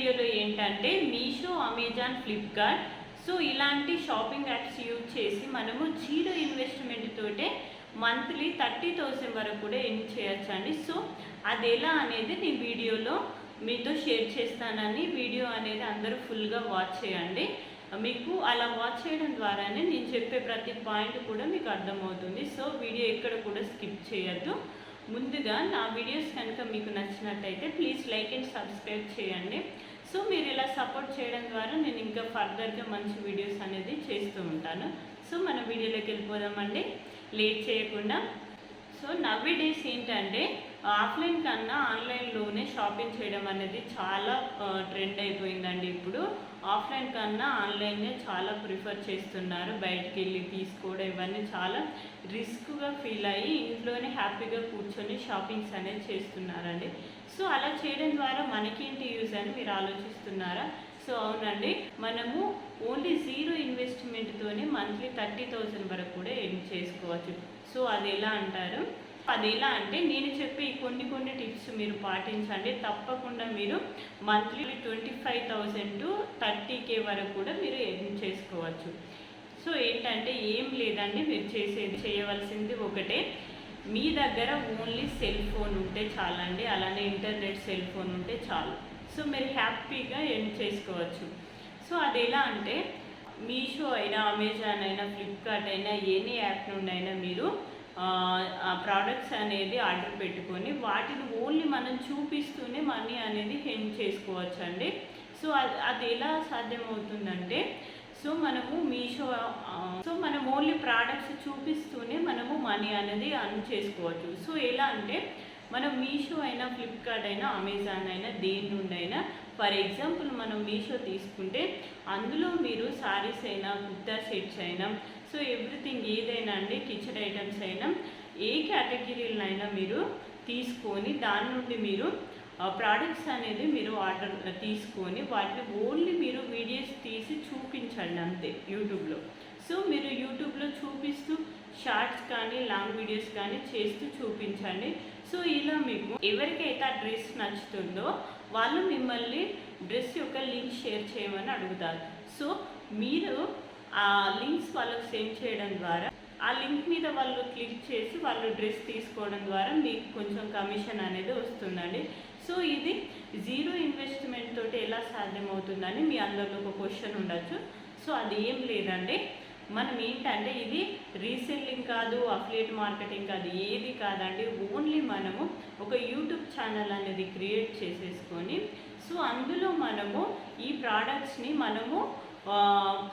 వీడియోలో ఏంటంటే Meesho, Amazon, Flipkart so ఇలాంటి షాపింగ్ యాప్స్ యూజ్ చేసి మనము జీరో ఇన్వెస్ట్మెంట్ తోటే మంత్లీ 30,000 వరకు కూడా ఎర్న్ చేయొచ్చండి. సో అది ఎలా అనేది నేను వీడియోలో మీతో షేర్ చేస్తానని వీడియో అనేది అందరూ ఫుల్గా వాచ్ చేయండి. మీకు అలా వాచ్ చేయడం ద్వారానే నేను చెప్పే ప్రతి పాయింట్ కూడా మీకు అర్థమవుతుంది. సో వీడియో ఎక్కడ కూడా స్కిప్ చేయొద్దు. ముందుగా నా వీడియోస్ కనుక మీకు నచ్చినట్టయితే ప్లీజ్ లైక్ అండ్ సబ్స్క్రైబ్ చేయండి. సో మీరు ఇలా సపోర్ట్ చేయడం ద్వారా నేను ఇంకా ఫర్దర్గా మంచి వీడియోస్ అనేది చేస్తూ ఉంటాను. సో మన వీడియోలోకి వెళ్ళిపోదామండి లేట్ చేయకుండా. సో నవ్వే డేస్ ఏంటంటే ఆఫ్లైన్ కన్నా ఆన్లైన్లోనే షాపింగ్ చేయడం అనేది చాలా ట్రెండ్ అయిపోయిందండి. ఇప్పుడు ఆఫ్లైన్ కన్నా ఆన్లైన్నే చాలా ప్రిఫర్ చేస్తున్నారు. బయటికి వెళ్ళి తీసుకోవడం ఇవన్నీ చాలా రిస్క్గా ఫీల్ అయ్యి ఇంట్లోనే హ్యాపీగా కూర్చొని షాపింగ్స్ అనేది చేస్తున్నారండి. సో అలా చేయడం ద్వారా మనకేంటి యూజ్ అని మీరు ఆలోచిస్తున్నారా? సో అవునండి, మనము ఓన్లీ జీరో ఇన్వెస్ట్మెంట్తోనే మంత్లీ 30,000 వరకు కూడా ఎర్న్ చేసుకోవచ్చు. సో అది ఎలా అంటారు? అది ఎలా అంటే నేను చెప్పే కొన్ని టిప్స్ మీరు పాటించండి. తప్పకుండా మీరు మంత్లీ 25,000 to 30K వరకు కూడా మీరు ఎర్న్ చేసుకోవచ్చు. సో ఏంటంటే ఏం లేదండి, మీరు చేయవలసింది ఒకటే, మీ దగ్గర ఓన్లీ సెల్ ఫోన్ ఉంటే చాలండి. అలానే ఇంటర్నెట్ సెల్ ఫోన్ ఉంటే చాలు. సో మీరు హ్యాపీగా ఎర్న్ చేసుకోవచ్చు. సో అది ఎలా అంటే మీషో అయినా, అమెజాన్ అయినా, ఫ్లిప్కార్ట్ అయినా, ఎనీ యాప్ నుండి అయినా మీరు ప్రోడక్ట్స్ అనేది ఆర్డర్ పెట్టుకొని వాటిని ఓన్లీ మనం చూపిస్తూనే మనీ అనేది ఎర్న్ చేసుకోవచ్చు అండి. సో అది ఎలా సాధ్యమవుతుందంటే మనము మీషో మనం ఓన్లీ ప్రోడక్ట్స్ చూపిస్తూనే మనము మనీ అనేది ఎర్న్ చేసుకోవచ్చు. సో ఎలా అంటే మనం మీషో అయినా, ఫ్లిప్కార్ట్ అయినా, అమెజాన్ అయినా, దేని నుండి అయినా, ఫర్ ఎగ్జాంపుల్ మనం మీషో తీసుకుంటే అందులో మీరు శారీస్ అయినా, కుర్తా సెట్స్ అయినా, సో ఎవ్రీథింగ్ ఏదైనా అండి, కిచెన్ ఐటమ్స్ అయినా, ఏ కేటగిరీలైనా మీరు తీసుకొని దాని నుండి మీరు ప్రోడక్ట్స్ అనేది మీరు ఆర్డర్ తీసుకొని వాటిని ఓన్లీ మీరు వీడియోస్ తీసి చూపించండి అంతే యూట్యూబ్లో. సో మీరు యూట్యూబ్లో చూపిస్తూ షార్ట్స్ కానీ లాంగ్ వీడియోస్ కానీ చేస్తూ చూపించండి. సో ఇలా మీకు ఎవరికైతే ఆ డ్రెస్ నచ్చుతుందో వాళ్ళు మిమ్మల్ని డ్రెస్ యొక్క లింక్ షేర్ చేయమని అడుగుతారు. సో మీరు ఆ లింక్స్ వాళ్ళకి సెండ్ చేయడం ద్వారా ఆ లింక్ మీద వాళ్ళు క్లిక్ చేసి వాళ్ళు డ్రెస్ తీసుకోవడం ద్వారా మీకు కొంచెం కమిషన్ అనేది వస్తుందండి. సో ఇది జీరో ఇన్వెస్ట్మెంట్ తోటి ఎలా సాధ్యమవుతుందని మీ అందరిలో ఒక క్వశ్చన్ ఉండొచ్చు. సో అది ఏం లేదండి, మనం ఏంటంటే ఇది రీసెల్లింగ్ కాదు, అఫిలియేట్ మార్కెటింగ్ కాదు, ఏది కాదండి. ఓన్లీ మనము ఒక యూట్యూబ్ ఛానల్ అనేది క్రియేట్ చేసేసుకొని సో అందులో మనము ఈ ప్రోడక్ట్స్ని మనము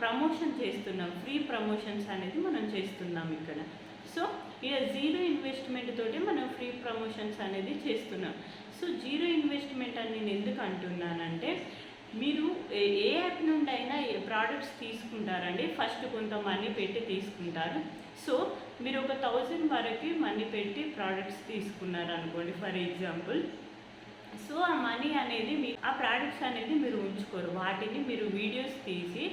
ప్రమోషన్ చేస్తున్నాం. ఫ్రీ ప్రమోషన్స్ అనేది మనం చేస్తున్నాం ఇక్కడ. సో ఇక జీరో ఇన్వెస్ట్మెంట్ తోటి మనం ఫ్రీ ప్రమోషన్స్ అనేది చేస్తున్నాం. సో జీరో ఇన్వెస్ట్మెంట్ అని నేను ఎందుకు అంటున్నానంటే మీరు ఏ యాప్ నుండి అయినా ప్రోడక్ట్స్ తీసుకుంటారండి. ఫస్ట్ కొంత మనీ పెట్టి తీసుకుంటారు. సో మీరు ఒక 1000 వరకు మనీ పెట్టి ప్రోడక్ట్స్ తీసుకున్నారు అనుకోండి ఫర్ ఎగ్జాంపుల్. సో ఆ మనీ అనేది ఆ ప్రోడక్ట్స్ అనేది మీరు ఉంచుకోరు. వాటిని మీరు వీడియోస్ తీసి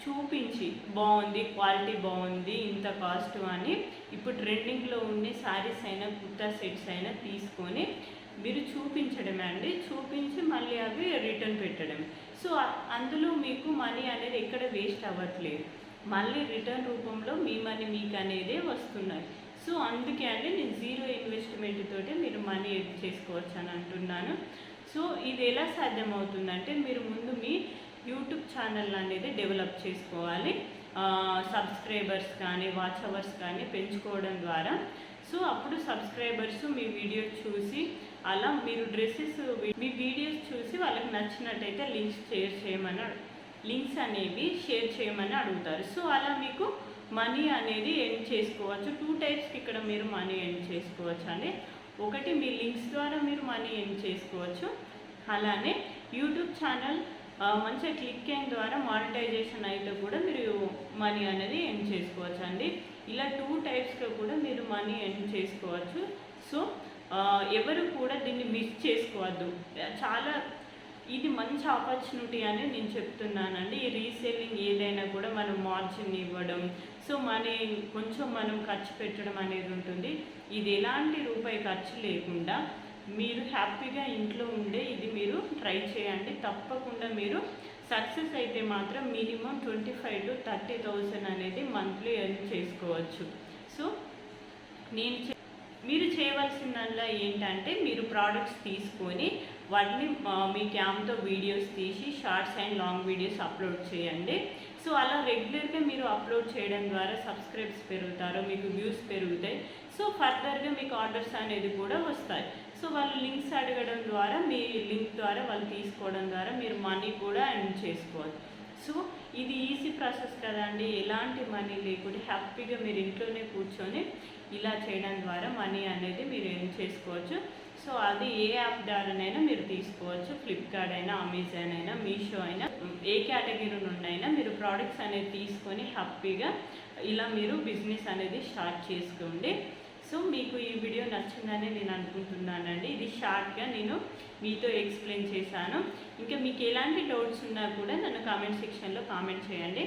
చూపించి బాగుంది, క్వాలిటీ బాగుంది, ఇంత కాస్ట్ అని ఇప్పుడు ట్రెండింగ్లో ఉండే శారీస్ అయినా, కుర్తా సెట్స్ అయినా తీసుకొని మీరు చూపించడమే అండి. చూపించి మళ్ళీ అవి రిటర్న్ పెట్టడమే. సో అందులో మీకు మనీ అనేది ఎక్కడ వేస్ట్ అవ్వట్లేదు, మళ్ళీ రిటర్న్ రూపంలో మీ మనీ మీకు అనేది వస్తున్నాయి. సో అందుకే అండి నేను జీరో ఇన్వెస్ట్మెంట్ తోటి మీరు మనీ ఎర్న్ చేసుకోవచ్చు అని అంటున్నాను. సో ఇది ఎలా సాధ్యమవుతుందంటే మీరు ముందు మీ యూట్యూబ్ ఛానల్ అనేది డెవలప్ చేసుకోవాలి. సబ్స్క్రైబర్స్ కానీ, వాచ్ అవర్స్ కానీ పెంచుకోవడం ద్వారా సో అప్పుడు సబ్స్క్రైబర్స్ మీ వీడియో చూసి అలా మీరు మీ వీడియోస్ చూసి వాళ్ళకి నచ్చినట్టయితే లింక్స్ అనేవి షేర్ చేయమని అడుగుతారు. సో అలా మీకు మనీ అనేది ఎర్న్ చేసుకోవచ్చు. 2 టైప్స్కి ఇక్కడ మీరు మనీ ఎర్న్ చేసుకోవచ్చు అండి. ఒకటి మీ లింక్స్ ద్వారా మీరు మనీ ఎర్న్ చేసుకోవచ్చు. అలానే యూట్యూబ్ ఛానల్ మంచిగా క్లిక్ అయిన ద్వారా మానిటైజేషన్ అయితే కూడా మీరు మనీ అనేది ఎర్న్ చేసుకోవచ్చు అండి. ఇలా 2 టైప్స్గా కూడా మీరు మనీ ఎర్న్ చేసుకోవచ్చు. సో ఎవరు కూడా దీన్ని మిస్ చేసుకోవద్దు. చాలా ఇది మంచి ఆపర్చునిటీ అని నేను చెప్తున్నానండి. ఈ రీసేలింగ్ ఏదైనా కూడా మనం మార్జిన్ ఇవ్వడం, సో మనీ కొంచెం మనం ఖర్చు పెట్టడం అనేది ఉంటుంది. ఇది ఎలాంటి రూపాయి ఖర్చు లేకుండా మీరు హ్యాపీగా ఇంట్లో ఉండే ఇది మీరు ట్రై చేయండి. తప్పకుండా మీరు సక్సెస్ అయితే మాత్రం మినిమం 25,000 to 30,000 అనేది మంత్లీ ఎర్న్ చేసుకోవచ్చు. సో మీరు చేయవలసిందల్లా ఏంటంటే మీరు ప్రోడక్ట్స్ తీసుకొని వాటిని మీ క్యామ్తో వీడియోస్ తీసి shorts and long videos upload చేయండి. సో అలా రెగ్యులర్గా మీరు అప్లోడ్ చేయడం ద్వారా సబ్స్క్రైబ్స్ పెరుగుతారు, మీకు వ్యూస్ పెరుగుతాయి. సో ఫర్దర్గా మీకు ఆర్డర్స్ అనేది కూడా వస్తాయి. సో వాళ్ళు లింక్స్ అడగడం ద్వారా మీ లింక్ ద్వారా వాళ్ళు తీసుకోవడం ద్వారా మీరు మనీ కూడా ఎర్న్ చేసుకోవచ్చు. సో ఇది ఈజీ ప్రాసెస్ కదండి, ఎలాంటి మనీ లేకుండా హ్యాపీగా మీరు ఇంట్లోనే కూర్చొని ఇలా చేయడం ద్వారా మనీ అనేది మీరు ఎర్న్ చేసుకోవచ్చు. సో అది ఏ యాప్ ద్వారానైనా మీరు తీసుకోవచ్చు. ఫ్లిప్కార్ట్ అయినా, అమెజాన్ అయినా, మీషో అయినా, ఏ కేటగిరీ నుండి అయినా మీరు ప్రోడక్ట్స్ అనేది తీసుకొని హ్యాపీగా ఇలా మీరు బిజినెస్ అనేది స్టార్ట్ చేసుకోండి. సో మీకు ఈ వీడియో నచ్చిందని నేను అనుకుంటున్నానండి. ఇది షార్ట్గా నేను మీతో ఎక్స్ప్లెయిన్ చేశాను. ఇంకా మీకు ఎలాంటి డౌట్స్ ఉన్నా కూడా నన్ను కామెంట్ సెక్షన్లో కామెంట్ చేయండి.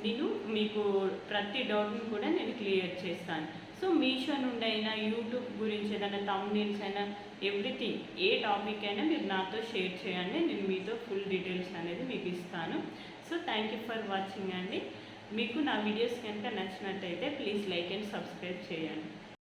నేను మీకు ప్రతి డౌట్ని కూడా నేను క్లియర్ చేస్తాను. సో మీషో నుండి అయినా, యూట్యూబ్ గురించి ఏదైనా థంబ్నెయిల్స్ అయినా, ఎవ్రీథింగ్ ఏ టాపిక్ అయినా మీరు నాతో షేర్ చేయండి. నేను మీతో ఫుల్ డీటెయిల్స్ అనేది మీకు ఇస్తాను. So thank you for watching అండి. మీకు నా వీడియోస్ కనుక నచ్చినట్టయితే ప్లీజ్ లైక్ అండ్ సబ్స్క్రైబ్ చేయండి.